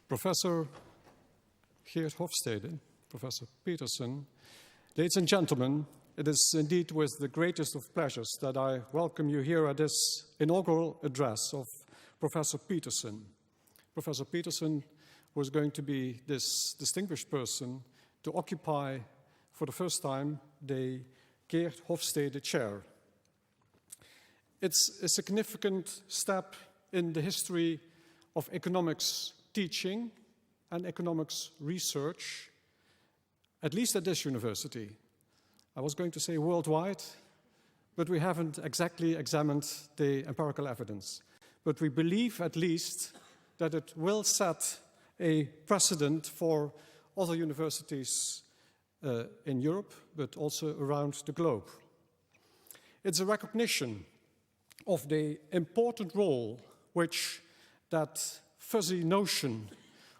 Professor Geert Hofstede, Professor Peterson, ladies and gentlemen, it is indeed with the greatest of pleasures that I welcome you here at this inaugural address of Professor Peterson. Professor Peterson was going to be this distinguished person to occupy for the first time the Geert Hofstede chair. It's a significant step in the history of economics teaching and economics research, at least at this university. I was going to say worldwide, but we haven't exactly examined the empirical evidence. But we believe at least that it will set a precedent for other universities in Europe, but also around the globe. It's a recognition of the important role which that fuzzy notion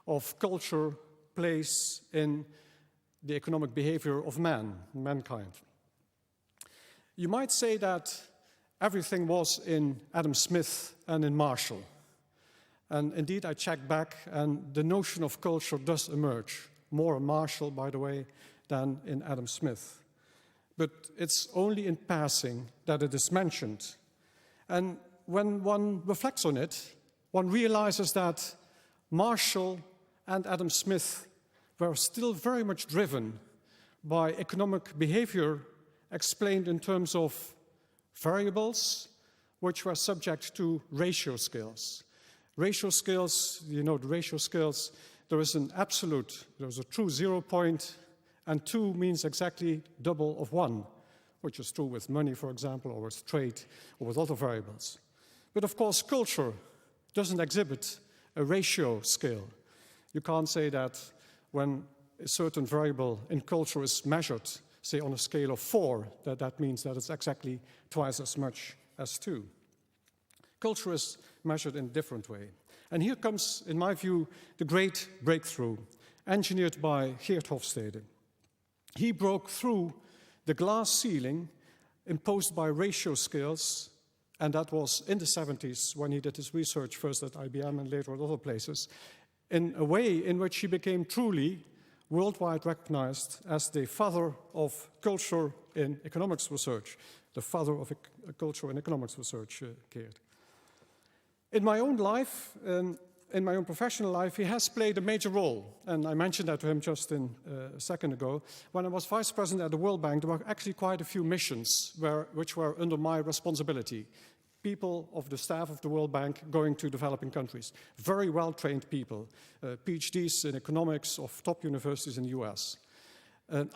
of culture plays in the economic behavior of mankind. You might say that everything was in Adam Smith and in Marshall. And indeed, I checked back, and the notion of culture does emerge, more in Marshall, by the way, than in Adam Smith. But it's only in passing that it is mentioned. And when one reflects on it, one realizes that Marshall and Adam Smith were still very much driven by economic behavior explained in terms of variables which were subject to ratio scales. Ratio scales, you know the ratio scales, there is an absolute, there's a true 0 point, and 2 means exactly double of 1, which is true with money, for example, or with trade, or with other variables. But of course, culture doesn't exhibit a ratio scale. You can't say that when a certain variable in culture is measured, say on a scale of 4, that means that it's exactly twice as much as 2. Culture is measured in a different way. And here comes, in my view, the great breakthrough, engineered by Geert Hofstede. He broke through the glass ceiling imposed by ratio scales, and that was in the 70s when he did his research, first at IBM and later at other places, in a way in which he became truly worldwide recognized as the father of culture in economics research, the father of culture in economics research, Geert. In my own life, in my own professional life, he has played a major role, and I mentioned that to him just a second ago. When I was vice president at the World Bank, there were actually quite a few missions which were under my responsibility. People of the staff of the World Bank going to developing countries. Very well-trained people, PhDs in economics of top universities in the US.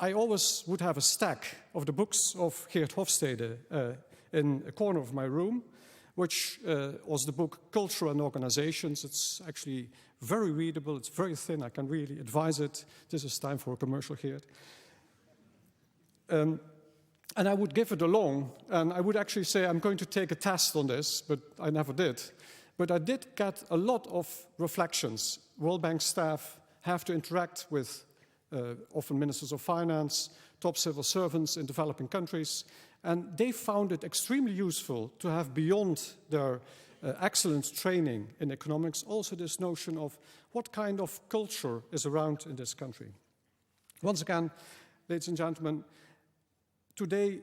I always would have a stack of the books of Geert Hofstede in a corner of my room, which was the book Culture and Organizations. It's actually very readable, it's very thin, I can really advise it. This is time for a commercial here. And I would give it along, and I would actually say I'm going to take a test on this, but I never did. But I did get a lot of reflections. World Bank staff have to interact with often ministers of finance, top civil servants in developing countries, and they found it extremely useful to have beyond their excellent training in economics also this notion of what kind of culture is around in this country. Once again, ladies and gentlemen, today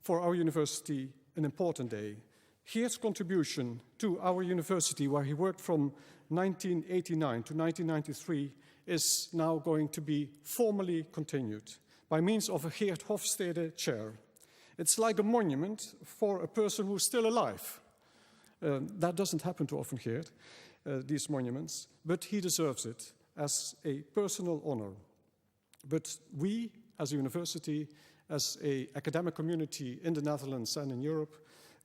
for our university, an important day. Geert's contribution to our university, where he worked from 1989 to 1993, is now going to be formally continued by means of a Geert Hofstede chair. It's like a monument for a person who's still alive. That doesn't happen too often here, these monuments, but he deserves it as a personal honor. But we, as a university, as an academic community in the Netherlands and in Europe,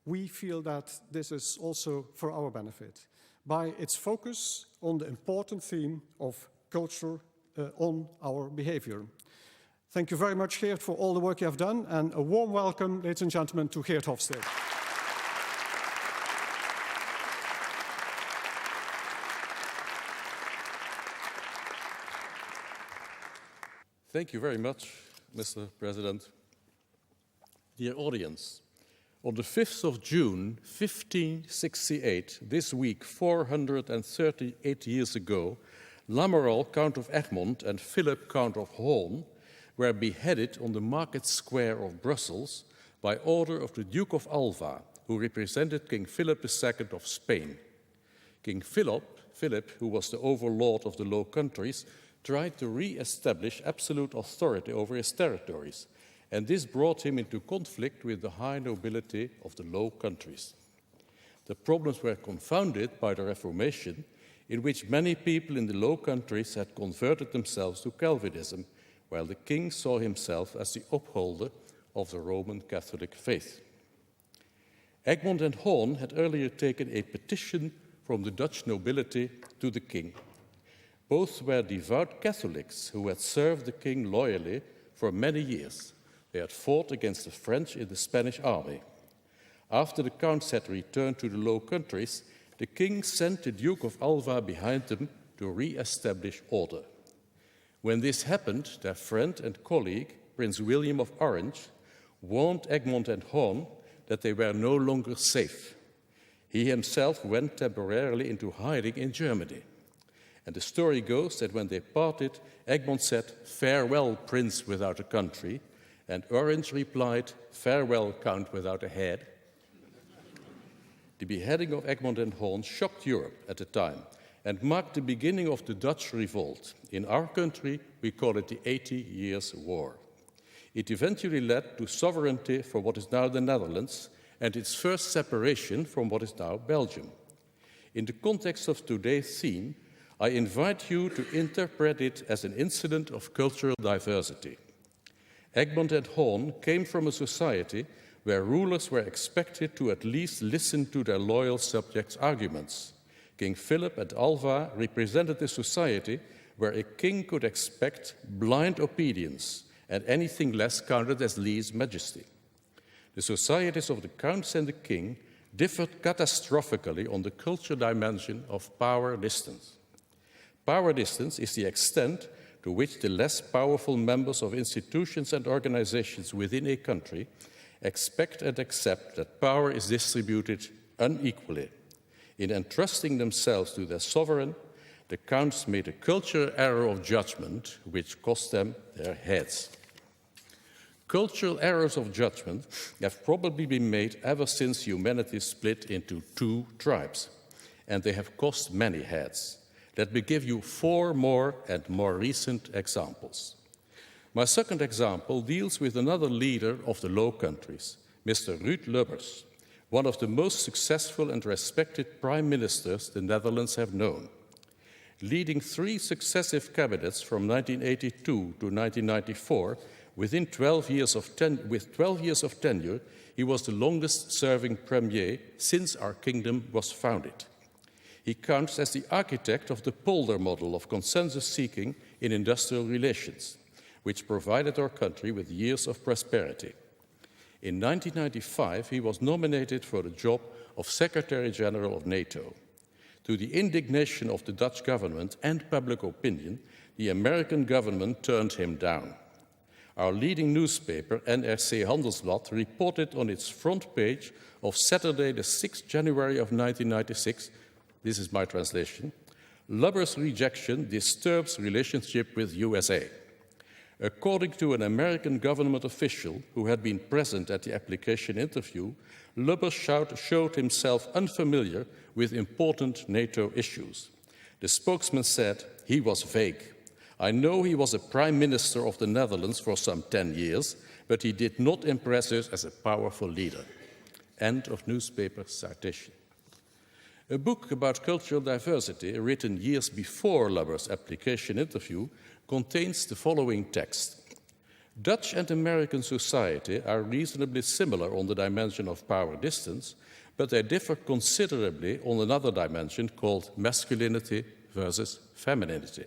we feel that this is also for our benefit, by its focus on the important theme of culture on our behavior. Thank you very much, Geert, for all the work you have done, and a warm welcome, ladies and gentlemen, to Geert Hofstede. Thank you very much, Mr. President. Dear audience, on the 5th of June, 1568, this week, 438 years ago, Lamoral, Count of Egmont, and Philip, Count of Hoorn, were beheaded on the market square of Brussels by order of the Duke of Alva, who represented King Philip II of Spain. King Philip, who was the overlord of the Low Countries, tried to re-establish absolute authority over his territories, and this brought him into conflict with the high nobility of the Low Countries. The problems were confounded by the Reformation, in which many people in the Low Countries had converted themselves to Calvinism, while the king saw himself as the upholder of the Roman Catholic faith. Egmont and Hoorn had earlier taken a petition from the Dutch nobility to the king. Both were devout Catholics who had served the king loyally for many years. They had fought against the French in the Spanish army. After the counts had returned to the Low Countries, the king sent the Duke of Alva behind them to re-establish order. When this happened, their friend and colleague, Prince William of Orange, warned Egmont and Hoorn that they were no longer safe. He himself went temporarily into hiding in Germany. And the story goes that when they parted, Egmont said, "Farewell, Prince without a country," and Orange replied, "Farewell, Count without a head." The beheading of Egmont and Hoorn shocked Europe at the time and marked the beginning of the Dutch revolt. In our country, we call it the 80 Years' War. It eventually led to sovereignty for what is now the Netherlands and its first separation from what is now Belgium. In the context of today's theme, I invite you to interpret it as an incident of cultural diversity. Egmont and Hoorn came from a society where rulers were expected to at least listen to their loyal subjects' arguments. King Philip and Alva represented a society where a king could expect blind obedience, and anything less counted as lese majesty. The societies of the counts and the king differed catastrophically on the cultural dimension of power distance. Power distance is the extent to which the less powerful members of institutions and organizations within a country expect and accept that power is distributed unequally. In entrusting themselves to their sovereign, the counts made a cultural error of judgment which cost them their heads. Cultural errors of judgment have probably been made ever since humanity split into two tribes, and they have cost many heads. Let me give you 4 more and more recent examples. My second example deals with another leader of the Low Countries, Mr. Ruud Lubbers, one of the most successful and respected prime ministers the Netherlands have known. Leading 3 successive cabinets from 1982 to 1994, with 12 years of tenure, he was the longest-serving premier since our kingdom was founded. He counts as the architect of the polder model of consensus-seeking in industrial relations, which provided our country with years of prosperity. In 1995, he was nominated for the job of Secretary-General of NATO. To the indignation of the Dutch government and public opinion, the American government turned him down. Our leading newspaper, NRC Handelsblad, reported on its front page of Saturday, the 6th January of 1996, this is my translation, "Lubbers' rejection disturbs relationship with USA." According to an American government official who had been present at the application interview, Lubbers showed himself unfamiliar with important NATO issues. The spokesman said he was vague. I know he was a Prime Minister of the Netherlands for some 10 years, but he did not impress us as a powerful leader. End of newspaper citation. A book about cultural diversity, written years before Lubber's application interview, contains the following text. Dutch and American society are reasonably similar on the dimension of power distance, but they differ considerably on another dimension called masculinity versus femininity,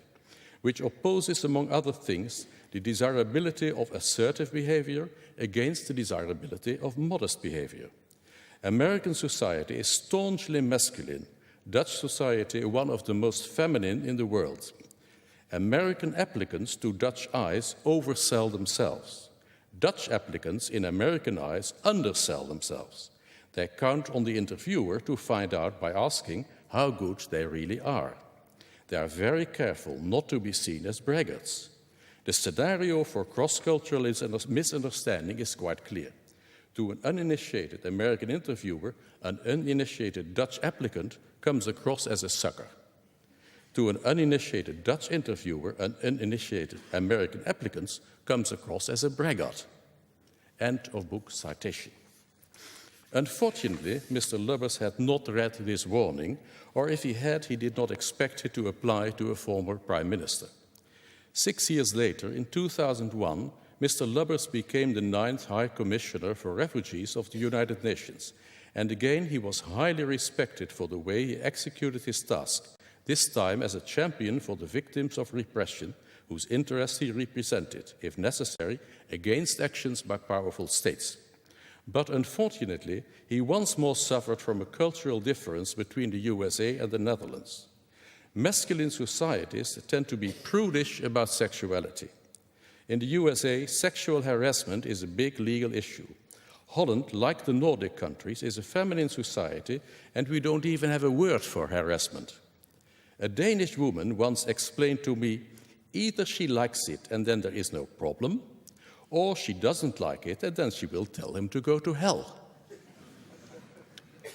which opposes, among other things, the desirability of assertive behavior against the desirability of modest behavior. American society is staunchly masculine, Dutch society one of the most feminine in the world. American applicants to Dutch eyes oversell themselves. Dutch applicants in American eyes undersell themselves. They count on the interviewer to find out by asking how good they really are. They are very careful not to be seen as braggarts. The scenario for cross-cultural misunderstanding is quite clear. To an uninitiated American interviewer, an uninitiated Dutch applicant comes across as a sucker. To an uninitiated Dutch interviewer, an uninitiated American applicant comes across as a braggart. End of book citation. Unfortunately, Mr. Lubbers had not read this warning, or if he had, he did not expect it to apply to a former Prime Minister. 6 years later, in 2001, Mr. Lubbers became the 9th High Commissioner for Refugees of the United Nations, and again he was highly respected for the way he executed his task, this time as a champion for the victims of repression, whose interests he represented, if necessary, against actions by powerful states. But unfortunately, he once more suffered from a cultural difference between the USA and the Netherlands. Masculine societies tend to be prudish about sexuality. In the USA, sexual harassment is a big legal issue. Holland, like the Nordic countries, is a feminine society, and we don't even have a word for harassment. A Danish woman once explained to me, either she likes it and then there is no problem, or she doesn't like it and then she will tell him to go to hell.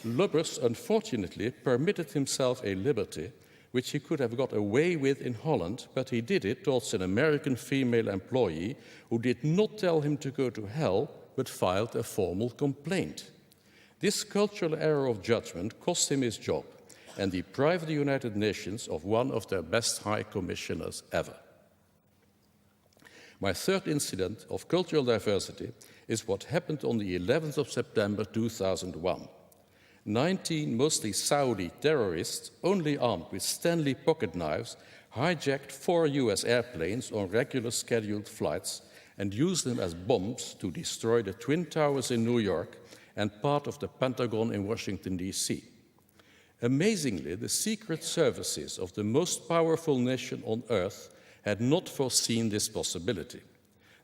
Lubbers, unfortunately, permitted himself a liberty which he could have got away with in Holland, but he did it towards an American female employee who did not tell him to go to hell, but filed a formal complaint. This cultural error of judgment cost him his job and deprived the United Nations of one of their best high commissioners ever. My third incident of cultural diversity is what happened on the 11th of September 2001. 19 mostly Saudi terrorists, only armed with Stanley pocket knives, hijacked 4 US airplanes on regular scheduled flights and used them as bombs to destroy the Twin Towers in New York and part of the Pentagon in Washington, D.C. Amazingly, the secret services of the most powerful nation on earth had not foreseen this possibility.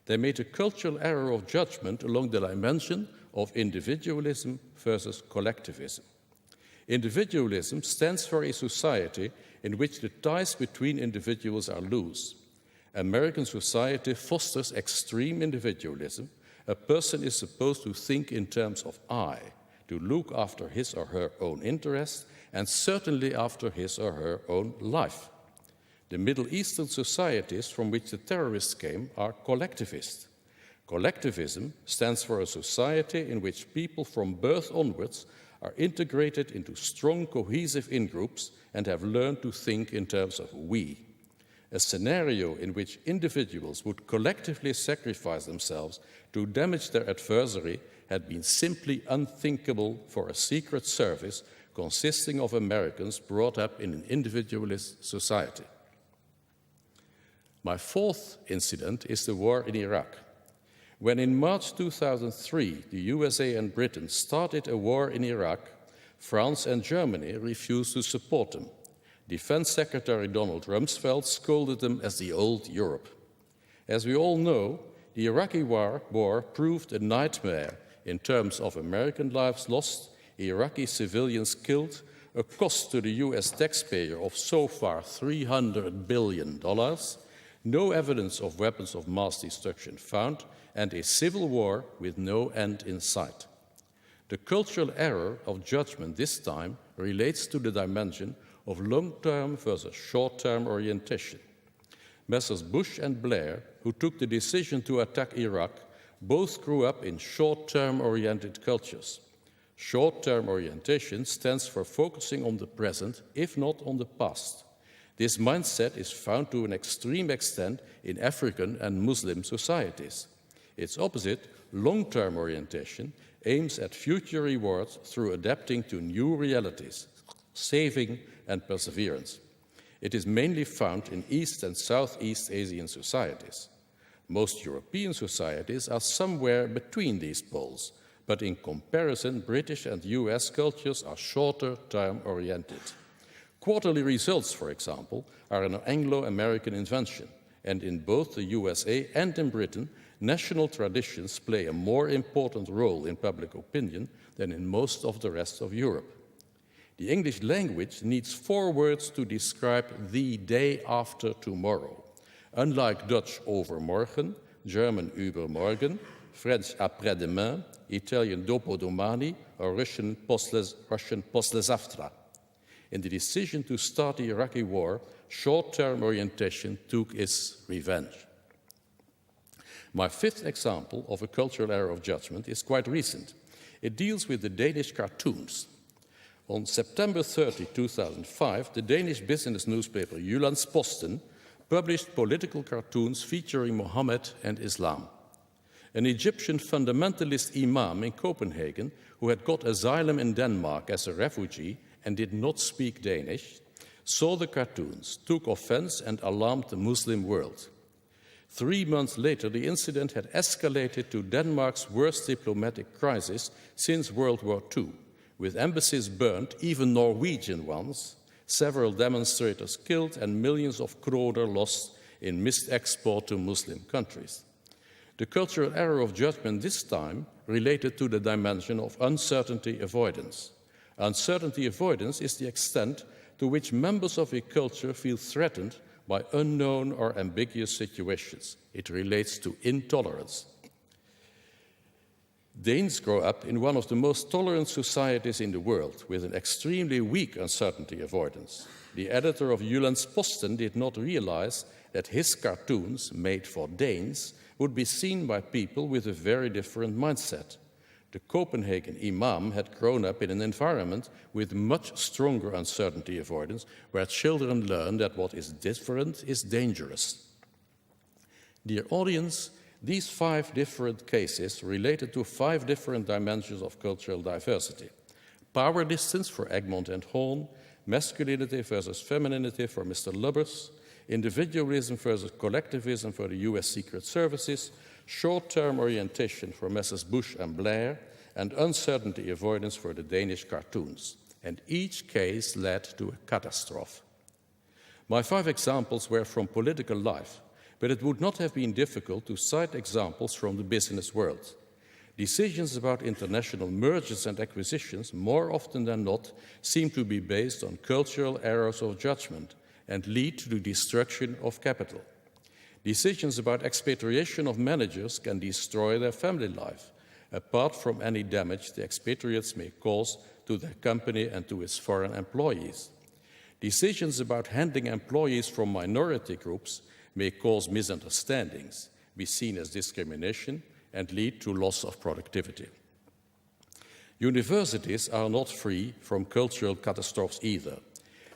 They made a cultural error of judgment along the dimension of individualism versus collectivism. Individualism stands for a society in which the ties between individuals are loose. American society fosters extreme individualism. A person is supposed to think in terms of I, to look after his or her own interests, and certainly after his or her own life. The Middle Eastern societies from which the terrorists came are collectivist. Collectivism stands for a society in which people from birth onwards are integrated into strong, cohesive in-groups and have learned to think in terms of we. A scenario in which individuals would collectively sacrifice themselves to damage their adversary had been simply unthinkable for a secret service consisting of Americans brought up in an individualist society. My fourth incident is the war in Iraq. When in March 2003, the USA and Britain started a war in Iraq, France and Germany refused to support them. Defense Secretary Donald Rumsfeld scolded them as the old Europe. As we all know, the Iraqi war proved a nightmare in terms of American lives lost, Iraqi civilians killed, a cost to the US taxpayer of so far $300 billion, no evidence of weapons of mass destruction found, and a civil war with no end in sight. The cultural error of judgment this time relates to the dimension of long-term versus short-term orientation. Messrs. Bush and Blair, who took the decision to attack Iraq, both grew up in short-term oriented cultures. Short-term orientation stands for focusing on the present, if not on the past. This mindset is found to an extreme extent in African and Muslim societies. Its opposite, long-term orientation, aims at future rewards through adapting to new realities, saving and perseverance. It is mainly found in East and Southeast Asian societies. Most European societies are somewhere between these poles, but in comparison, British and US cultures are shorter-term oriented. Quarterly results, for example, are an Anglo-American invention, and in both the USA and in Britain, national traditions play a more important role in public opinion than in most of the rest of Europe. The English language needs 4 words to describe the day after tomorrow. Unlike Dutch overmorgen, German übermorgen, French après-demain, Italian dopodomani, or Russian послезавтра. In the decision to start the Iraqi war, short-term orientation took its revenge. My 5th example of a cultural error of judgment is quite recent. It deals with the Danish cartoons. On September 30, 2005, the Danish business newspaper Jyllands-Posten published political cartoons featuring Mohammed and Islam. An Egyptian fundamentalist imam in Copenhagen, who had got asylum in Denmark as a refugee and did not speak Danish, saw the cartoons, took offense and alarmed the Muslim world. 3 months later, the incident had escalated to Denmark's worst diplomatic crisis since World War II, with embassies burned, even Norwegian ones, several demonstrators killed, and millions of kroner lost in missed export to Muslim countries. The cultural error of judgment this time related to the dimension of uncertainty avoidance. Uncertainty avoidance is the extent to which members of a culture feel threatened by unknown or ambiguous situations. It relates to intolerance. Danes grow up in one of the most tolerant societies in the world, with an extremely weak uncertainty avoidance. The editor of Jyllands-Posten did not realize that his cartoons, made for Danes, would be seen by people with a very different mindset. The Copenhagen imam had grown up in an environment with much stronger uncertainty avoidance, where children learn that what is different is dangerous. Dear audience, these 5 different cases related to 5 different dimensions of cultural diversity. Power distance for Egmont and Horn, masculinity versus femininity for Mr. Lubbers, individualism versus collectivism for the US Secret Services, short-term orientation for Messrs. Bush and Blair, and uncertainty avoidance for the Danish cartoons. And each case led to a catastrophe. My 5 examples were from political life, but it would not have been difficult to cite examples from the business world. Decisions about international mergers and acquisitions, more often than not, seem to be based on cultural errors of judgment and lead to the destruction of capital. Decisions about expatriation of managers can destroy their family life, apart from any damage the expatriates may cause to their company and to its foreign employees. Decisions about handling employees from minority groups may cause misunderstandings, be seen as discrimination, and lead to loss of productivity. Universities are not free from cultural catastrophes either.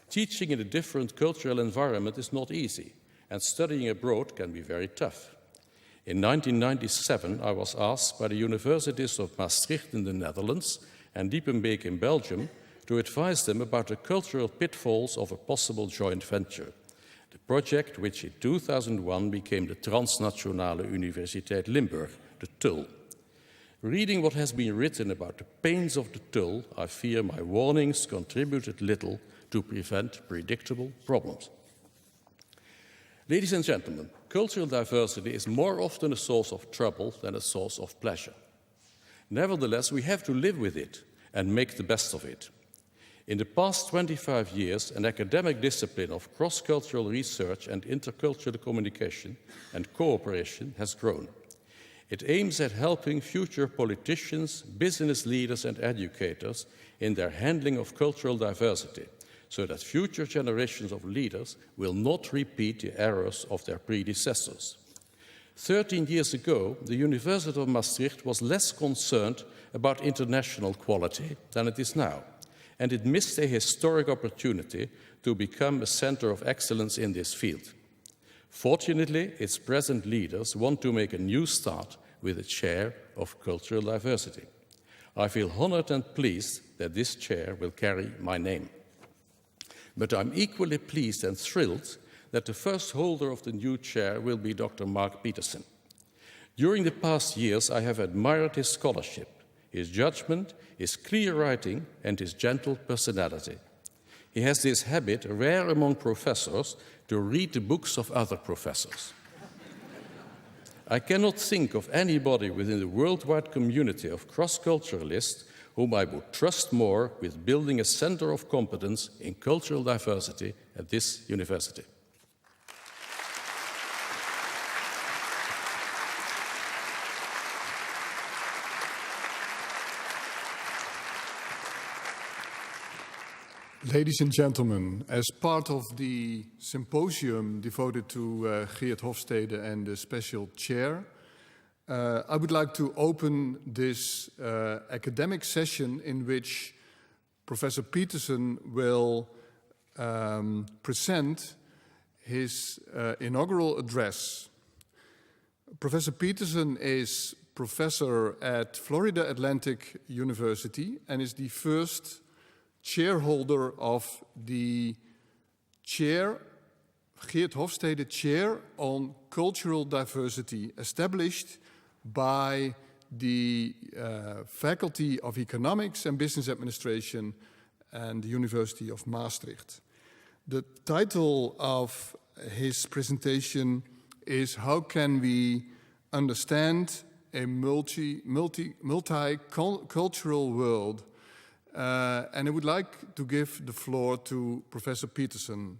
Teaching in a different cultural environment is not easy, and studying abroad can be very tough. In 1997, I was asked by the universities of Maastricht in the Netherlands and Diepenbeek in Belgium to advise them about the cultural pitfalls of a possible joint venture. The project, which in 2001 became the Transnationale Universiteit Limburg, the TUL. Reading what has been written about the pains of the TUL, I fear my warnings contributed little to prevent predictable problems. Ladies and gentlemen, cultural diversity is more often a source of trouble than a source of pleasure. Nevertheless, we have to live with it and make the best of it. In the past 25 years, an academic discipline of cross-cultural research and intercultural communication and cooperation has grown. It aims at helping future politicians, business leaders, and educators in their handling of cultural diversity, so that future generations of leaders will not repeat the errors of their predecessors. 13 years ago, the University of Maastricht was less concerned about international quality than it is now, and it missed a historic opportunity to become a center of excellence in this field. Fortunately, its present leaders want to make a new start with a chair of cultural diversity. I feel honored and pleased that this chair will carry my name. But I'm equally pleased and thrilled that the first holder of the new chair will be Dr. Mark Peterson. During the past years, I have admired his scholarship, his judgment, his clear writing, and his gentle personality. He has this habit, rare among professors, to read the books of other professors. I cannot think of anybody within the worldwide community of cross-culturalists whom I would trust more with building a center of competence in cultural diversity at this university. Ladies and gentlemen, as part of the symposium devoted to Geert Hofstede and the special chair, I would like to open this academic session in which Professor Peterson will present his inaugural address. Professor Peterson is professor at Florida Atlantic University and is the first chairholder of the chair, Geert Hofstede Chair on Cultural Diversity, established by the Faculty of Economics and Business Administration and the University of Maastricht. The title of his presentation is How Can We Understand a Multicultural World? And I would like to give the floor to Professor Peterson.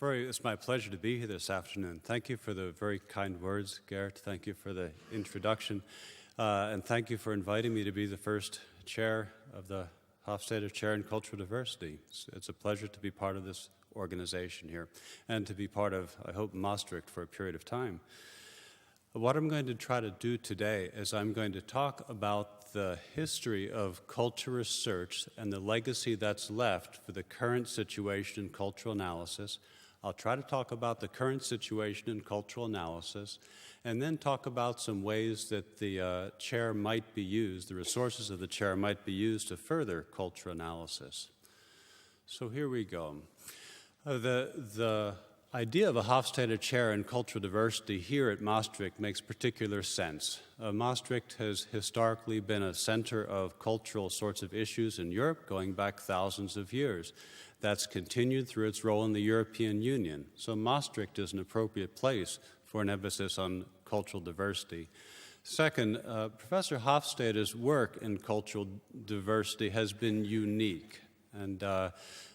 It's my pleasure to be here this afternoon. Thank you for the very kind words, Gert. Thank you for the introduction. And thank you for inviting me to be the first chair of the Hofstede Chair in Cultural Diversity. It's a pleasure to be part of this organization here and to be part of, I hope, Maastricht for a period of time. What I'm going to try to do today is I'm going to talk about the history of culture research and the legacy that's left for the current situation in cultural analysis. I'll try to talk about the current situation in cultural analysis and then talk about some ways that the chair might be used, the resources of the chair might be used to further cultural analysis. So here we go. The idea of a Hofstede Chair in Cultural Diversity here at Maastricht makes particular sense. Maastricht has historically been a center of cultural sorts of issues in Europe going back thousands of years. That's continued through its role in the European Union. So Maastricht is an appropriate place for an emphasis on cultural diversity. Second, Professor Hofstede's work in cultural diversity has been unique. And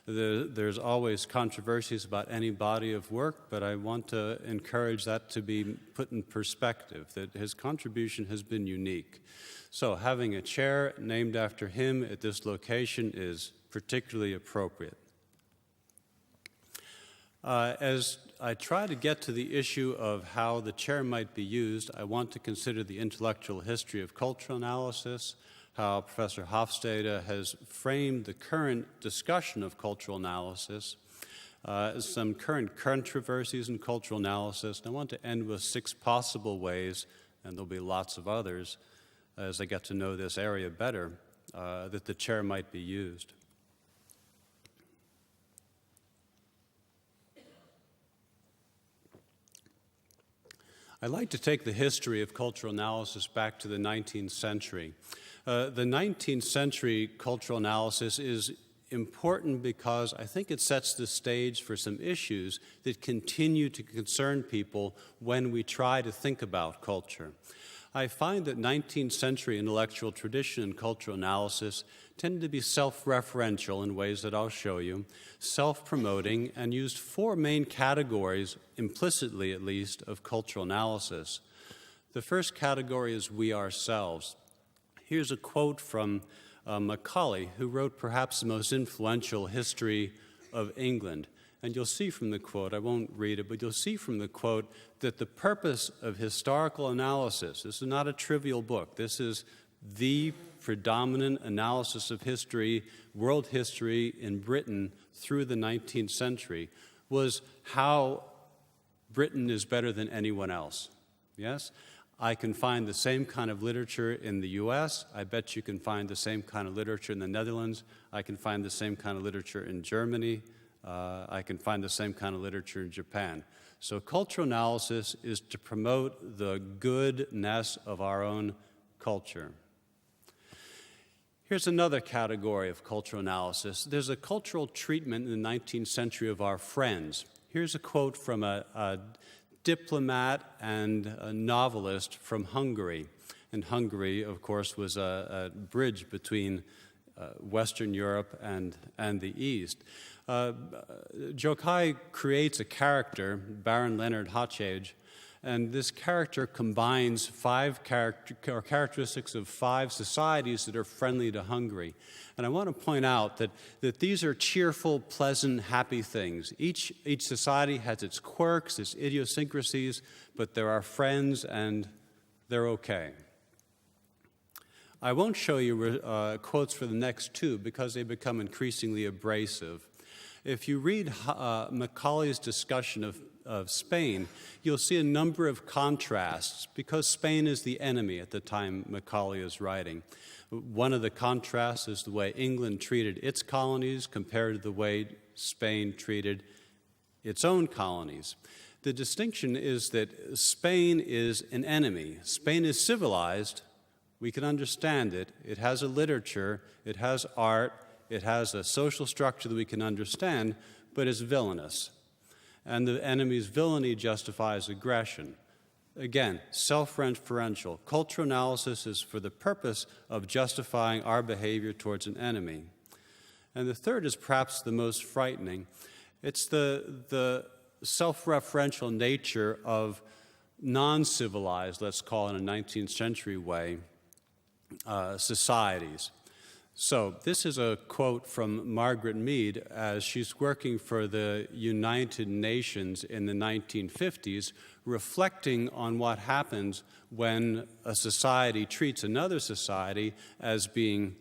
there's always controversies about any body of work, but I want to encourage that to be put in perspective, that his contribution has been unique. So having a chair named after him at this location is particularly appropriate. As I try to get to the issue of how the chair might be used, I want to consider the intellectual history of cultural analysis, how Professor Hofstede has framed the current discussion of cultural analysis, some current controversies in cultural analysis, and I want to end with 6 possible ways, and there'll be lots of others as I get to know this area better, that the chair might be used. I'd like to take the history of cultural analysis back to the 19th century. The 19th century cultural analysis is important because I think it sets the stage for some issues that continue to concern people when we try to think about culture. I find that 19th century intellectual tradition and cultural analysis tended to be self-referential in ways that I'll show you, self-promoting, and used 4 main categories, implicitly at least, of cultural analysis. The first category is we ourselves. Here's a quote from Macaulay, who wrote perhaps the most influential history of England. And you'll see from the quote, I won't read it, but you'll see from the quote that the purpose of historical analysis, this is not a trivial book, this is the predominant analysis of history, world history in Britain through the 19th century, was how Britain is better than anyone else. Yes? I can find the same kind of literature in the US. I bet you can find the same kind of literature in the Netherlands. I can find the same kind of literature in Germany. I can find the same kind of literature in Japan. So cultural analysis is to promote the goodness of our own culture. Here's another category of cultural analysis. There's a cultural treatment in the 19th century of our friends. Here's a quote from a diplomat and a novelist from Hungary. And Hungary, of course, was a bridge between Western Europe and the East. Rokeach creates a character, Baron Leonard Rokeach, and this character combines characteristics of 5 societies that are friendly to Hungary. And I want to point out that these are cheerful, pleasant, happy things. Each society has its quirks, its idiosyncrasies, but there are friends and they're okay. I won't show you quotes for the next 2 because they become increasingly abrasive. If you read Macaulay's discussion of Spain, you'll see a number of contrasts because Spain is the enemy at the time Macaulay is writing. One of the contrasts is the way England treated its colonies compared to the way Spain treated its own colonies. The distinction is that Spain is an enemy. Spain is civilized. We can understand it. It has a literature. It has art. It has a social structure that we can understand, but it's villainous. And the enemy's villainy justifies aggression. Again, self-referential. Cultural analysis is for the purpose of justifying our behavior towards an enemy. And the third is perhaps the most frightening. It's the self-referential nature of non-civilized, let's call it in a 19th century way, societies. So this is a quote from Margaret Mead as she's working for the United Nations in the 1950s, reflecting on what happens when a society treats another society as being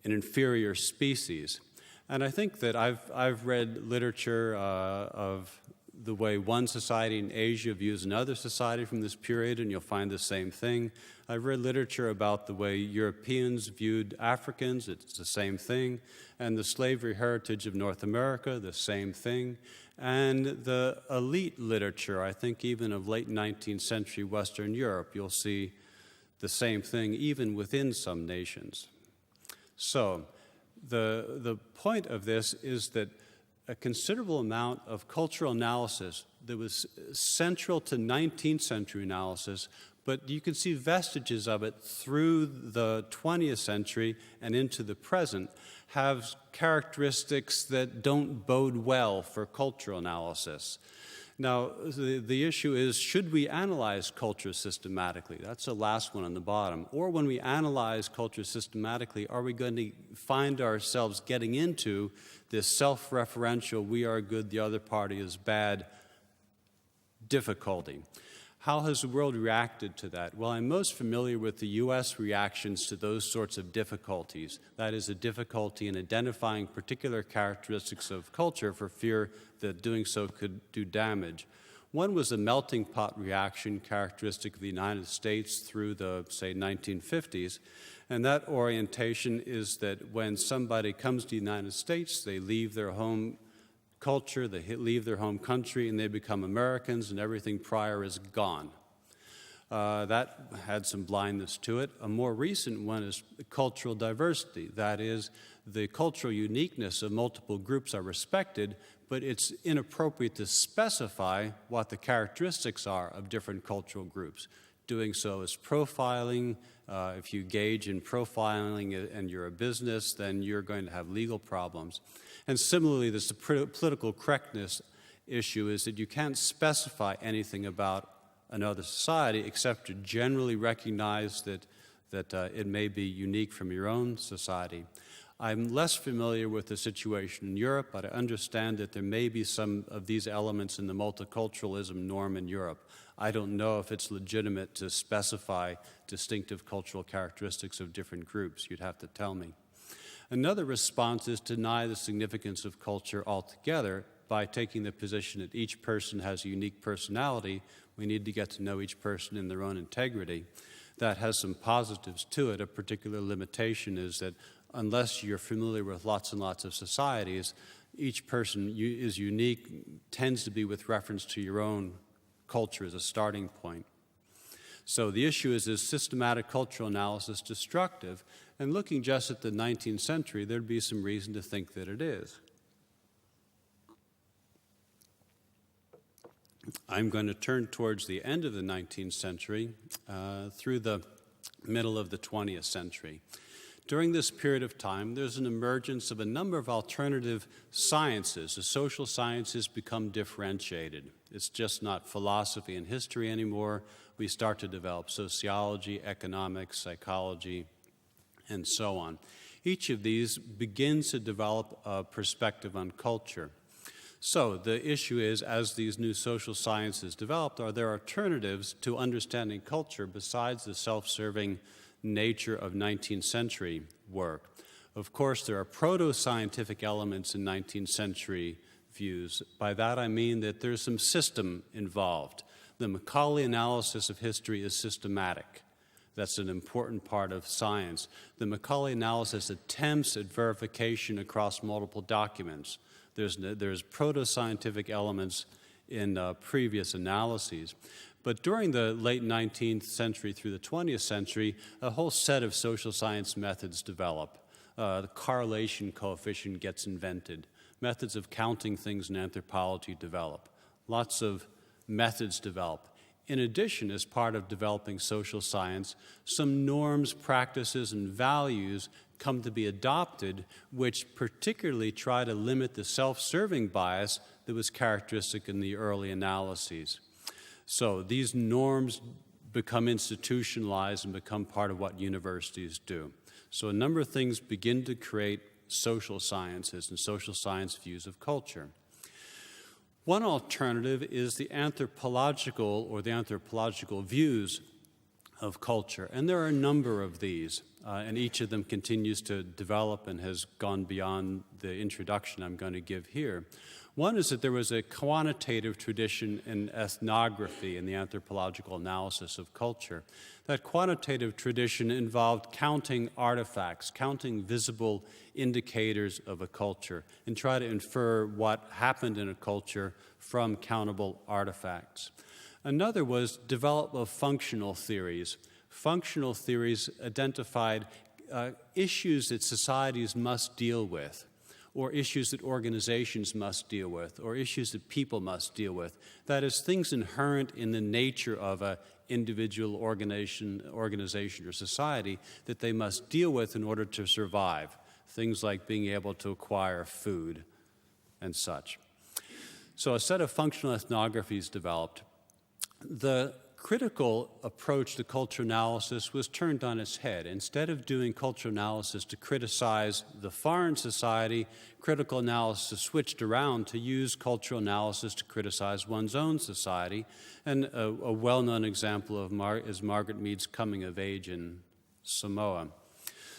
an inferior species. And I think that I've read literature of the way one society in Asia views another society from this period, and you'll find the same thing. I've read literature about the way Europeans viewed Africans, it's the same thing, and the slavery heritage of North America, the same thing, and the elite literature, I think even of late 19th century Western Europe, you'll see the same thing even within some nations. So the point of this is that a considerable amount of cultural analysis that was central to 19th century analysis, but you can see vestiges of it through the 20th century and into the present, have characteristics that don't bode well for cultural analysis. Now, the issue is, should we analyze culture systematically? That's the last one on the bottom. Or when we analyze culture systematically, are we going to find ourselves getting into this self-referential, we are good, the other party is bad difficulty? How has the world reacted to that? Well, I'm most familiar with the U.S. reactions to those sorts of difficulties. That is, a difficulty in identifying particular characteristics of culture for fear that doing so could do damage. One was the melting pot reaction characteristic of the United States through the, say, 1950s. And that orientation is that when somebody comes to the United States, they leave their home culture, they leave their home country, and they become Americans, and everything prior is gone. That had some blindness to it. A more recent one is cultural diversity. That is, the cultural uniqueness of multiple groups are respected, but it's inappropriate to specify what the characteristics are of different cultural groups. Doing so is profiling. If you engage in profiling and you're a business, then you're going to have legal problems. And similarly, this political correctness issue is that you can't specify anything about another society except to generally recognize that that it may be unique from your own society. I'm less familiar with the situation in Europe, but I understand that there may be some of these elements in the multiculturalism norm in Europe. I don't know if it's legitimate to specify distinctive cultural characteristics of different groups. You'd have to tell me. Another response is to deny the significance of culture altogether by taking the position that each person has a unique personality. We need to get to know each person in their own integrity. That has some positives to it. A particular limitation is that unless you're familiar with lots and lots of societies, each person is unique, tends to be with reference to your own culture as a starting point. So the issue is systematic cultural analysis destructive? And looking just at the 19th century, there'd be some reason to think that it is. I'm going to turn towards the end of the 19th century through the middle of the 20th century. During this period of time, there's an emergence of a number of alternative sciences. The social sciences become differentiated. It's just not philosophy and history anymore. We start to develop sociology, economics, psychology, and so on. Each of these begins to develop a perspective on culture. So the issue is, as these new social sciences developed, are there alternatives to understanding culture besides the self-serving nature of 19th century work? Of course, there are proto-scientific elements in 19th century views. By that I mean that there's some system involved. The Macaulay analysis of history is systematic. That's an important part of science. The Macaulay analysis attempts at verification across multiple documents. There's proto-scientific elements in previous analyses. But during the late 19th century through the 20th century, a whole set of social science methods develop. The correlation coefficient gets invented. Methods of counting things in anthropology develop. Lots of methods develop. In addition, as part of developing social science, some norms, practices, and values come to be adopted, which particularly try to limit the self-serving bias that was characteristic in the early analyses. So these norms become institutionalized and become part of what universities do. So a number of things begin to create social sciences and social science views of culture. One alternative is the anthropological or the anthropological views of culture. And there are a number of these, and each of them continues to develop and has gone beyond the introduction I'm going to give here. One is that there was a quantitative tradition in ethnography in the anthropological analysis of culture. That quantitative tradition involved counting artifacts, counting visible indicators of a culture, and try to infer what happened in a culture from countable artifacts. Another was development of functional theories. Functional theories identified issues that societies must deal with, or issues that organizations must deal with, or issues that people must deal with. That is, things inherent in the nature of an individual organization or society that they must deal with in order to survive. Things like being able to acquire food and such. So a set of functional ethnographies developed. The critical approach to cultural analysis was turned on its head. Instead of doing cultural analysis to criticize the foreign society, critical analysis switched around to use cultural analysis to criticize one's own society. And a well-known example of is Margaret Mead's Coming of Age in Samoa.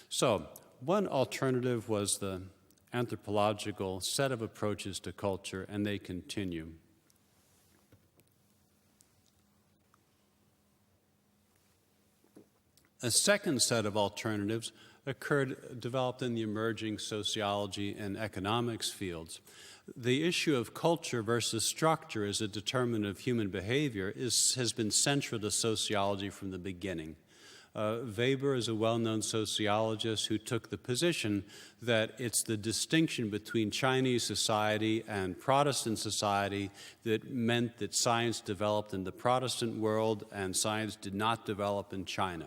So one alternative was the anthropological set of approaches to culture, and they continue. A second set of alternatives developed in the emerging sociology and economics fields. The issue of culture versus structure as a determinant of human behavior has been central to sociology from the beginning. Weber is a well-known sociologist who took the position that it's the distinction between Chinese society and Protestant society that meant that science developed in the Protestant world and science did not develop in China.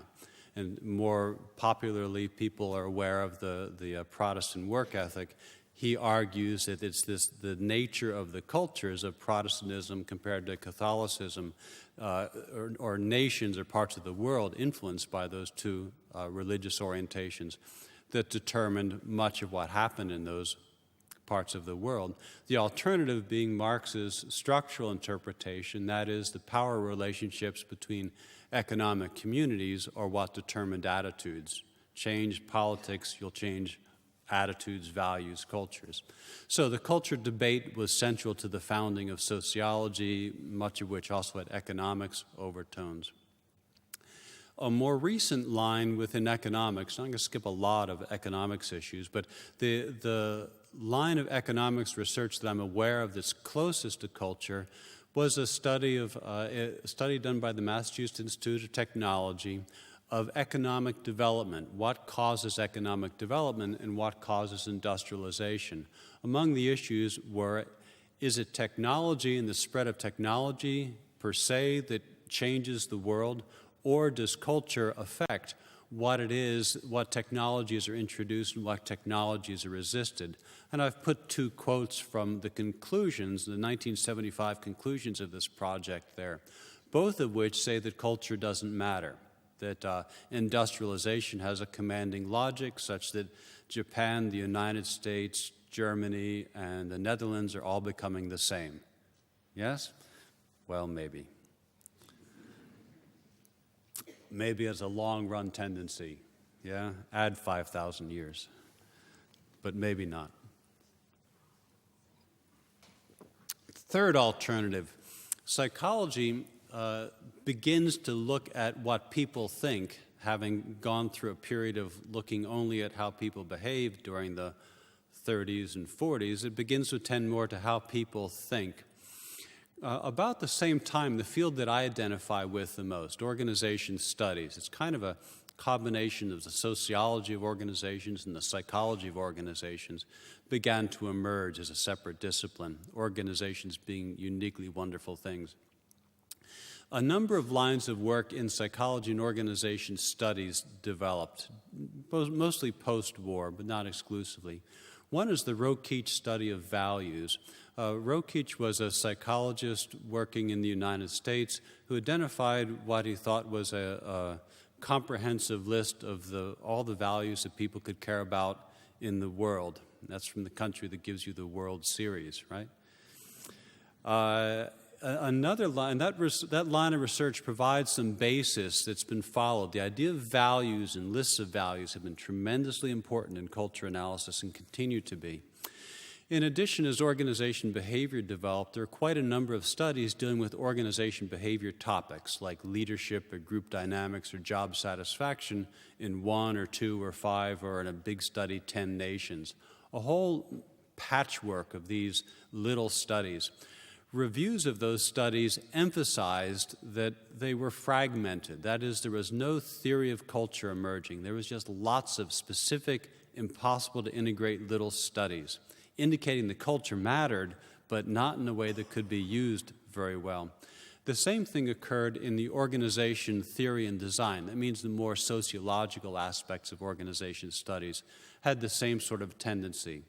And more popularly, people are aware of the Protestant work ethic. he argues that it's the nature of the cultures of Protestantism compared to Catholicism, or nations or parts of the world influenced by those two religious orientations that determined much of what happened in those parts of the world. The alternative being Marx's structural interpretation, that is, the power relationships between economic communities are what determined attitudes. Change politics, you'll change attitudes, values, cultures. So the culture debate was central to the founding of sociology, much of which also had economics overtones. A more recent line within economics, I'm going to skip a lot of economics issues, but the line of economics research that I'm aware of that's closest to culture was a study done by the Massachusetts Institute of Technology of economic development, what causes economic development and what causes industrialization. Among the issues were, is it technology and the spread of technology per se that changes the world, or does culture affect what it is, what technologies are introduced and what technologies are resisted? And I've put two quotes from the conclusions, the 1975 conclusions of this project there, both of which say that culture doesn't matter, that industrialization has a commanding logic such that Japan, the United States, Germany, and the Netherlands are all becoming the same. Yes? Well, maybe. Maybe as a long-run tendency, yeah? Add 5,000 years. But maybe not. Third alternative, psychology begins to look at what people think, having gone through a period of looking only at how people behaved during the 30s and 40s. It begins to tend more to how people think. About the same time, the field that I identify with the most, organization studies, it's kind of a combination of the sociology of organizations and the psychology of organizations, began to emerge as a separate discipline, organizations being uniquely wonderful things. A number of lines of work in psychology and organization studies developed, mostly post-war, but not exclusively. One is the Rokeach study of values. Rokeach was a psychologist working in the United States who identified what he thought was a comprehensive list of all the values that people could care about in the world. That's from the country that gives you the World Series, right? Another line, that line of research provides some basis that's been followed. The idea of values and lists of values have been tremendously important in culture analysis and continue to be. In addition, as organization behavior developed, there are quite a number of studies dealing with organization behavior topics like leadership or group dynamics or job satisfaction in 1 or 2 or 5 or in a big study 10 nations. A whole patchwork of these little studies. Reviews of those studies emphasized that they were fragmented. That is, there was no theory of culture emerging. There was just lots of specific, impossible to integrate little studies, indicating that culture mattered, but not in a way that could be used very well. The same thing occurred in the organization theory and design. That means the more sociological aspects of organization studies had the same sort of tendency.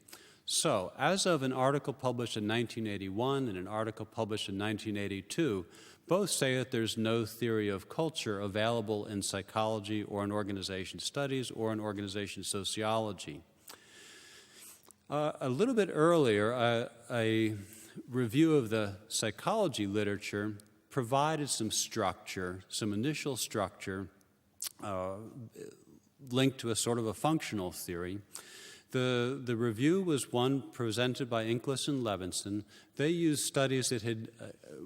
So, as of an article published in 1981 and an article published in 1982, both say that there's no theory of culture available in psychology or in organization studies or in organization sociology. A little bit earlier, a review of the psychology literature provided some structure, some initial structure linked to a sort of a functional theory. The review was one presented by Inglis and Levinson. They used studies that had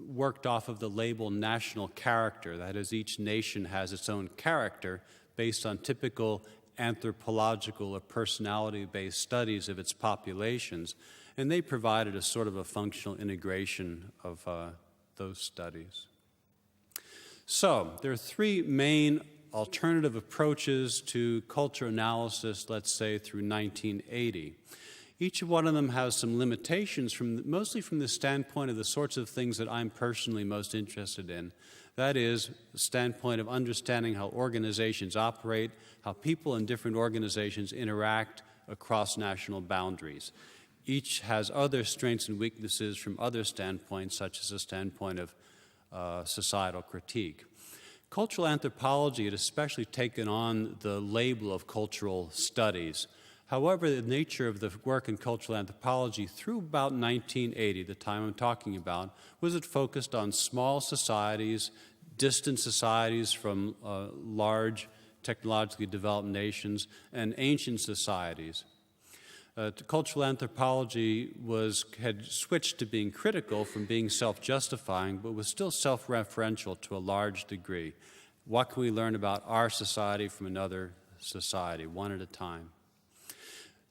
worked off of the label national character. That is, each nation has its own character based on typical anthropological or personality-based studies of its populations. And they provided a sort of a functional integration of those studies. So there are 3 main alternative approaches to culture analysis, let's say, through 1980. Each one of them has some limitations, mostly from the standpoint of the sorts of things that I'm personally most interested in. That is, the standpoint of understanding how organizations operate, how people in different organizations interact across national boundaries. each has other strengths and weaknesses from other standpoints, such as a standpoint of societal critique. Cultural anthropology had especially taken on the label of cultural studies. However, the nature of the work in cultural anthropology through about 1980, the time I'm talking about, was it focused on small societies, distant societies from large technologically developed nations, and ancient societies. Cultural anthropology had switched to being critical from being self-justifying, but was still self-referential to a large degree. What can we learn about our society from another society, one at a time?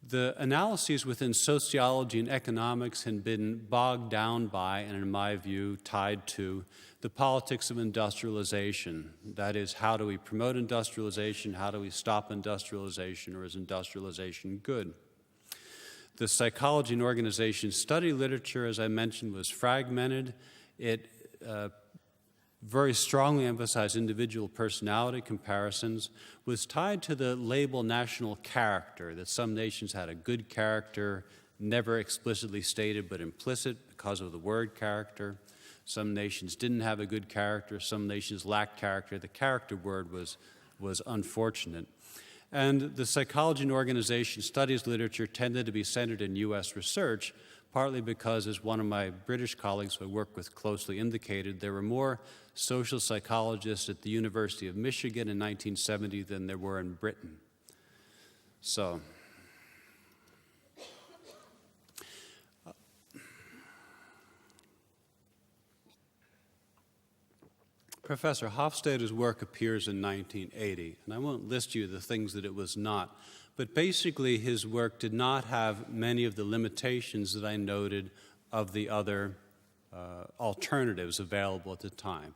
The analyses within sociology and economics had been bogged down by, and in my view, tied to, the politics of industrialization. That is, how do we promote industrialization? How do we stop industrialization? Or is industrialization good? The psychology and organization study literature, as I mentioned, was fragmented. It very strongly emphasized individual personality comparisons, was tied to the label national character, that some nations had a good character, never explicitly stated but implicit because of the word character. Some nations didn't have a good character, some nations lacked character. The character word was unfortunate. And the psychology and organization studies literature tended to be centered in U.S. research, partly because, as one of my British colleagues who I work with closely indicated, there were more social psychologists at the University of Michigan in 1970 than there were in Britain. So, Professor Hofstede's work appears in 1980, and I won't list you the things that it was not, but basically his work did not have many of the limitations that I noted of the other alternatives available at the time.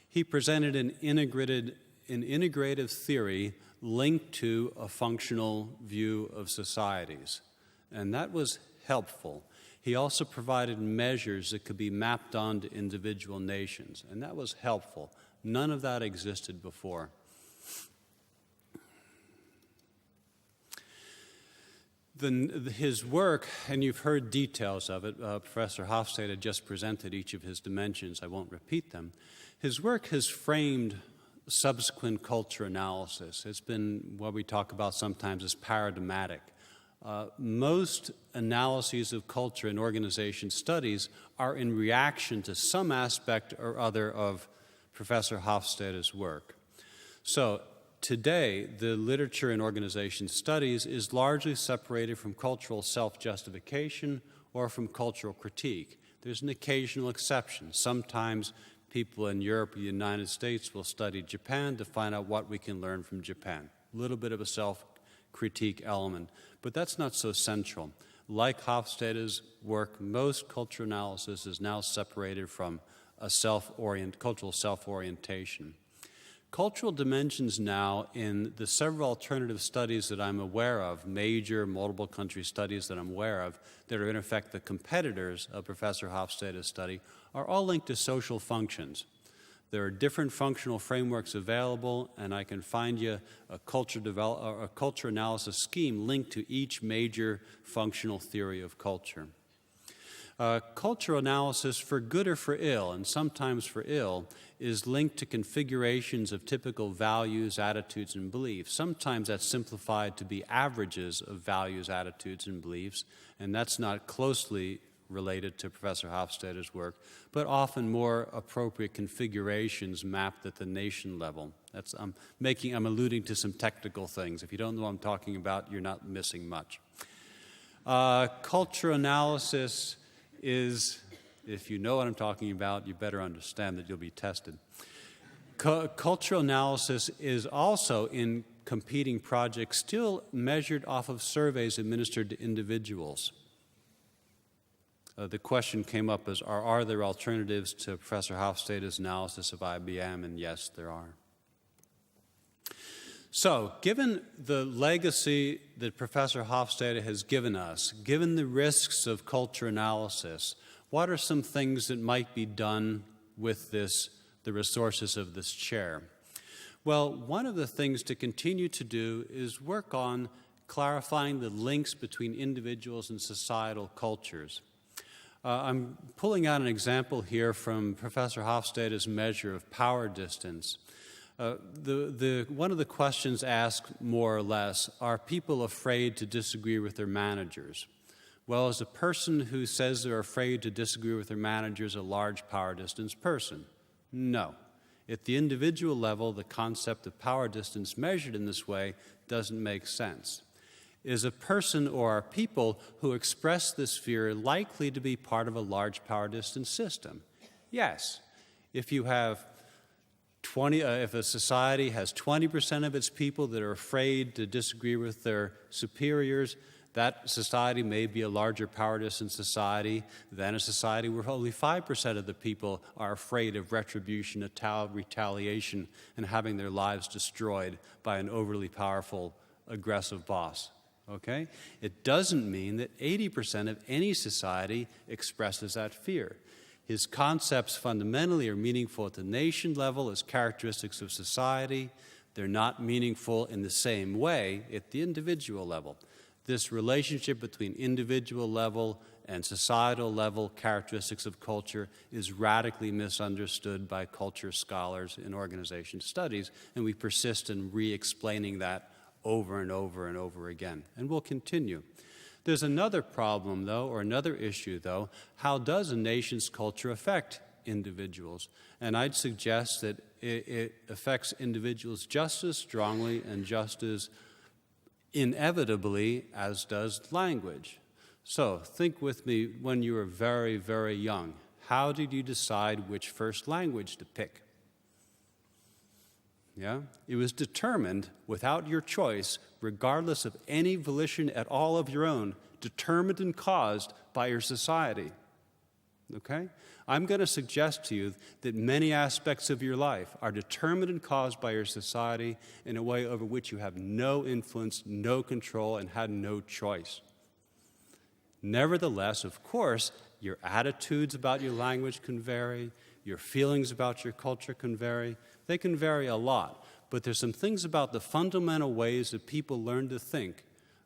He presented an integrative theory linked to a functional view of societies, and that was helpful. He also provided measures that could be mapped onto individual nations, and that was helpful. None of that existed before. His work, and you've heard details of it, Professor Hofstede had just presented each of his dimensions, I won't repeat them. His work has framed subsequent culture analysis. It's been what we talk about sometimes as paradigmatic. Most analyses of culture in organization studies are in reaction to some aspect or other of Professor Hofstede's work. So today, the literature in organization studies is largely separated from cultural self-justification or from cultural critique. There's an occasional exception. Sometimes people in Europe or the United States will study Japan to find out what we can learn from Japan. A little bit of a self-critique element. But that's not so central. Like Hofstede's work, most cultural analysis is now separated from a cultural self-orientation. Cultural dimensions now in the several alternative studies that I'm aware of, major multiple country studies that I'm aware of, that are in effect the competitors of Professor Hofstede's study, are all linked to social functions. There are different functional frameworks available, and I can find you a culture analysis scheme linked to each major functional theory of culture. Cultural analysis, for good or for ill, and sometimes for ill, is linked to configurations of typical values, attitudes, and beliefs. Sometimes that's simplified to be averages of values, attitudes, and beliefs, and that's not closely related to Professor Hofstede's work, but often more appropriate configurations mapped at the nation level. I'm alluding to some technical things. If you don't know what I'm talking about, you're not missing much. Culture analysis is, if you know what I'm talking about, you better understand that you'll be tested. Cultural analysis is also, in competing projects, still measured off of surveys administered to individuals. The question came up as, are there alternatives to Professor Hofstede's analysis of IBM? And yes, there are. So, given the legacy that Professor Hofstede has given us, given the risks of culture analysis, what are some things that might be done with the resources of this chair? Well, one of the things to continue to do is work on clarifying the links between individuals and societal cultures. I'm pulling out an example here from Professor Hofstede's measure of power distance. One of the questions asked, more or less, are people afraid to disagree with their managers? Well, is a person who says they're afraid to disagree with their managers a large power distance person? No. At the individual level, the concept of power distance measured in this way doesn't make sense. Is a person or are people who express this fear likely to be part of a large power distance system? Yes. If you have if a society has 20% of its people that are afraid to disagree with their superiors, that society may be a larger power distance society than a society where only 5% of the people are afraid of retribution, retaliation, and having their lives destroyed by an overly powerful, aggressive boss. Okay? It doesn't mean that 80% of any society expresses that fear. His concepts fundamentally are meaningful at the nation level as characteristics of society. They're not meaningful in the same way at the individual level. This relationship between individual level and societal level characteristics of culture is radically misunderstood by culture scholars in organization studies, and we persist in re-explaining that over and over and over again, and we'll continue. There's another problem, though, or another issue, though. How does a nation's culture affect individuals? And I'd suggest that it affects individuals just as strongly and just as inevitably as does language. So think with me when you were very, very young. How did you decide which first language to pick? Yeah? It was determined without your choice, regardless of any volition at all of your own, determined and caused by your society. Okay? I'm going to suggest to you that many aspects of your life are determined and caused by your society in a way over which you have no influence, no control, and had no choice. Nevertheless, of course, your attitudes about your language can vary, your feelings about your culture can vary. They can vary a lot, but there's some things about the fundamental ways that people learn to think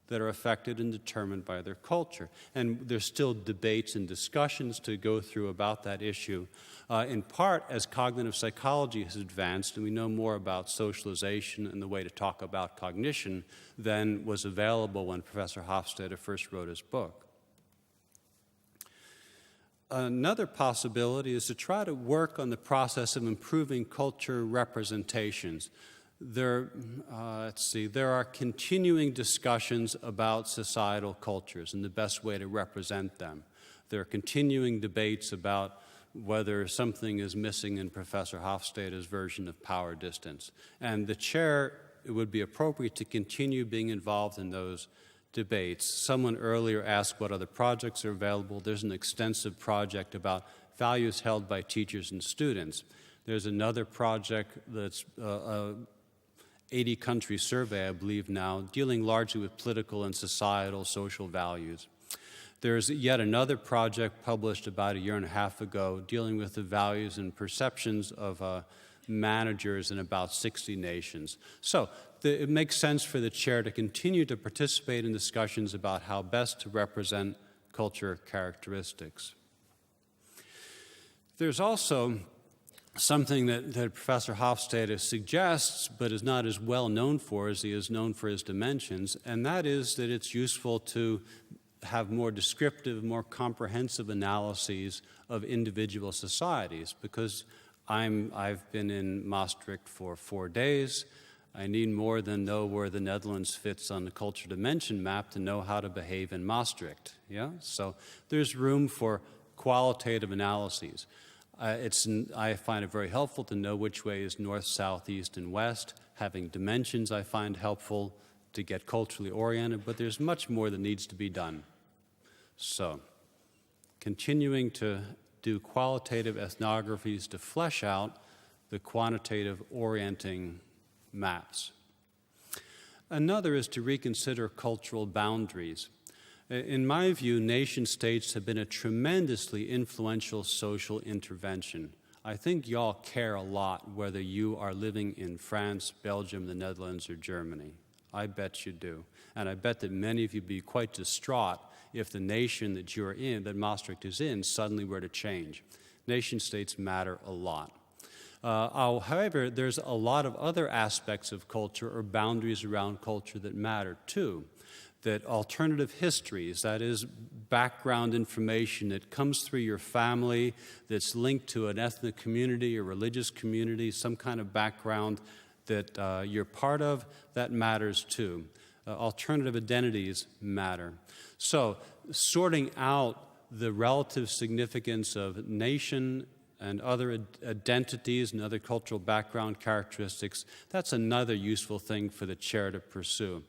that are affected and determined by their culture. And there's still debates and discussions to go through about that issue, in part as cognitive psychology has advanced and we know more about socialization and the way to talk about cognition than was available when Professor Hofstede first wrote his book. Another possibility is to try to work on the process of improving culture representations. There are continuing discussions about societal cultures and the best way to represent them. There are continuing debates about whether something is missing in Professor Hofstede's version of power distance. And the chair, it would be appropriate to continue being involved in those debates. Someone earlier asked what other projects are available. There's an extensive project about values held by teachers and students. There's another project that's 80-country survey, I believe now, dealing largely with political and societal social values. There's yet another project published about a year and a half ago dealing with the values and perceptions of managers in about 60 nations. So it makes sense for the chair to continue to participate in discussions about how best to represent culture characteristics. There's also something that Professor Hofstede suggests, but is not as well known for as he is known for his dimensions, and that is that it's useful to have more descriptive, more comprehensive analyses of individual societies, because I've been in Maastricht for 4 days. I need more than know where the Netherlands fits on the culture dimension map to know how to behave in Maastricht. Yeah? So there's room for qualitative analyses. I find it very helpful to know which way is north, south, east, and west. Having dimensions I find helpful to get culturally oriented, but there's much more that needs to be done. So, continuing to do qualitative ethnographies to flesh out the quantitative orienting maps. Another is to reconsider cultural boundaries. In my view, nation-states have been a tremendously influential social intervention. I think y'all care a lot whether you are living in France, Belgium, the Netherlands, or Germany. I bet you do. And I bet that many of you would be quite distraught if the nation that you're in, that Maastricht is in, suddenly were to change. Nation states matter a lot. However, there's a lot of other aspects of culture or boundaries around culture that matter too. That alternative histories, that is background information that comes through your family, that's linked to an ethnic community or religious community, some kind of background that you're part of, that matters too. Alternative identities matter. So sorting out the relative significance of nation and other identities and other cultural background characteristics, that's another useful thing for the chair to pursue.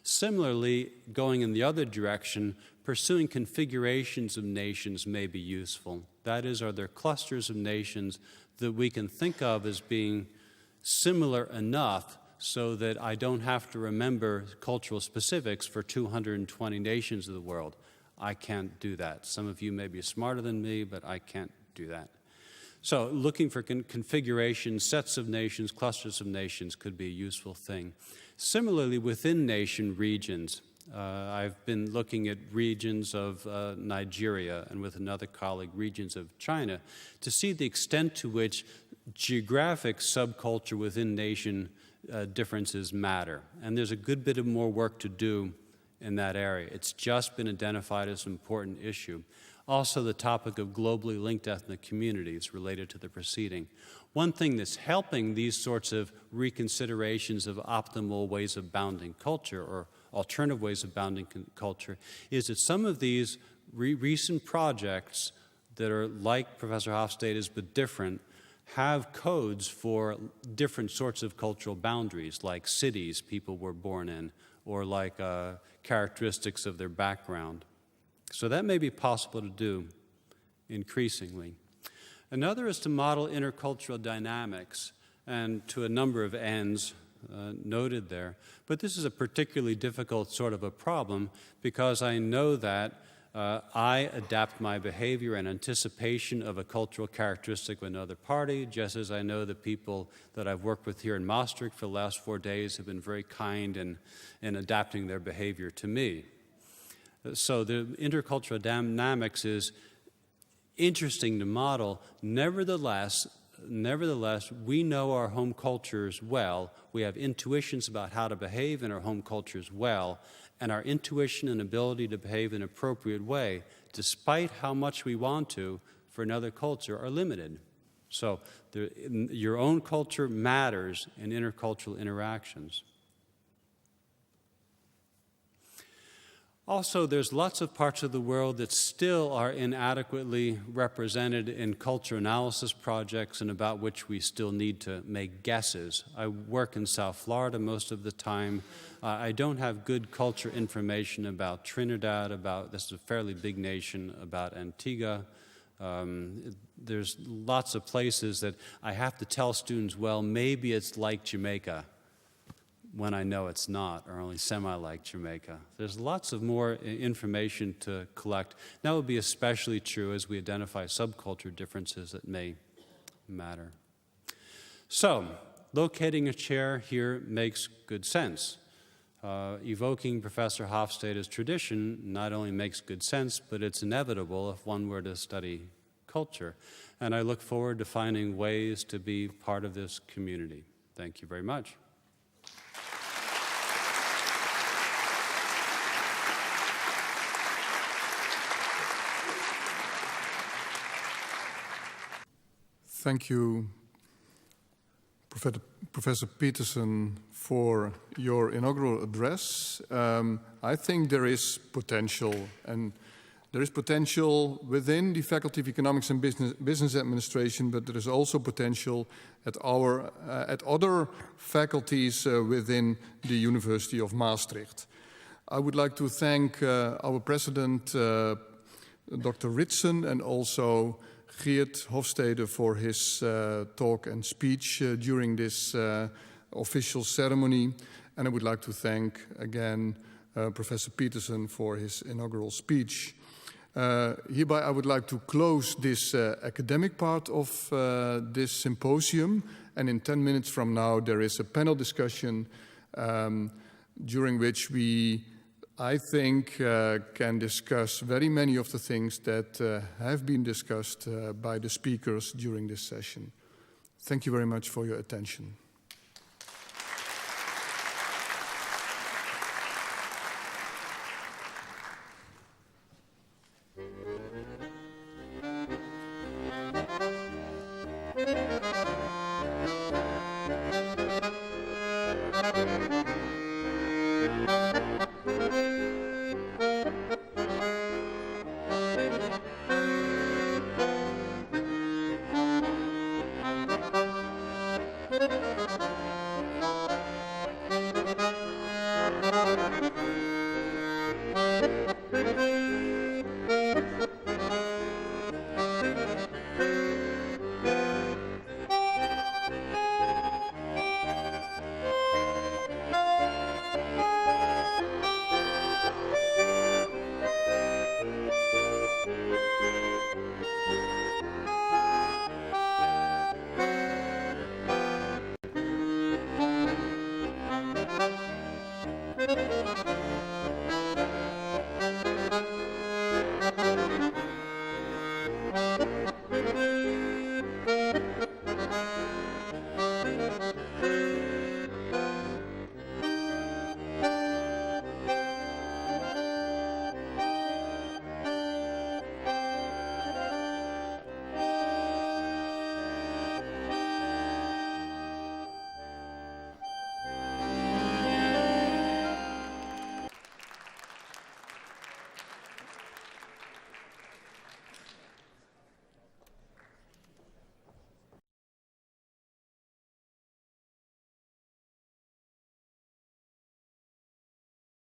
Similarly, going in the other direction, pursuing configurations of nations may be useful. That is, are there clusters of nations that we can think of as being similar enough so that I don't have to remember cultural specifics for 220 nations of the world? I can't do that. Some of you may be smarter than me, but I can't do that. So looking for configurations, sets of nations, clusters of nations could be a useful thing. Similarly, within nation regions, I've been looking at regions of Nigeria and with another colleague, regions of China, to see the extent to which geographic subculture within nation differences matter. And there's a good bit of more work to do in that area. It's just been identified as an important issue. Also, the topic of globally linked ethnic communities related to the preceding. One thing that's helping these sorts of reconsiderations of optimal ways of bounding culture or alternative ways of bounding culture is that some of these recent projects that are like Professor Hofstede's but different have codes for different sorts of cultural boundaries, like cities people were born in, or like characteristics of their background. So that may be possible to do increasingly. Another is to model intercultural dynamics, and to a number of ends noted there. But this is a particularly difficult sort of a problem because I know that I adapt my behavior in anticipation of a cultural characteristic of another party, just as I know the people that I've worked with here in Maastricht for the last 4 days have been very kind in adapting their behavior to me. So the intercultural dynamics is interesting to model. Nevertheless, we know our home cultures well. We have intuitions about how to behave in our home cultures well, and our intuition and ability to behave in an appropriate way, despite how much we want to, for another culture, are limited. So your own culture matters in intercultural interactions. Also, there's lots of parts of the world that still are inadequately represented in culture analysis projects and about which we still need to make guesses. I work in South Florida most of the time. I don't have good culture information about Trinidad, this is a fairly big nation, about Antigua. There's lots of places that I have to tell students, well, maybe it's like Jamaica, when I know it's not, or only semi-like Jamaica. There's lots of more information to collect. That will be especially true as we identify subculture differences that may matter. So, locating a chair here makes good sense. Evoking Professor Hofstede's tradition not only makes good sense, but it's inevitable if one were to study culture. And I look forward to finding ways to be part of this community. Thank you very much. Thank you, Professor Peterson, for your inaugural address. I think there is potential, and there is potential within the Faculty of Economics and Business Administration, but there is also potential at other faculties within the University of Maastricht. I would like to thank our president, Dr. Ritson, and also Geert Hofstede for his talk and speech during this official ceremony. And I would like to thank again Professor Peterson for his inaugural speech. Hereby I would like to close this academic part of this symposium. And in 10 minutes from now there is a panel discussion during which we, I think, can discuss very many of the things that have been discussed by the speakers during this session. Thank you very much for your attention.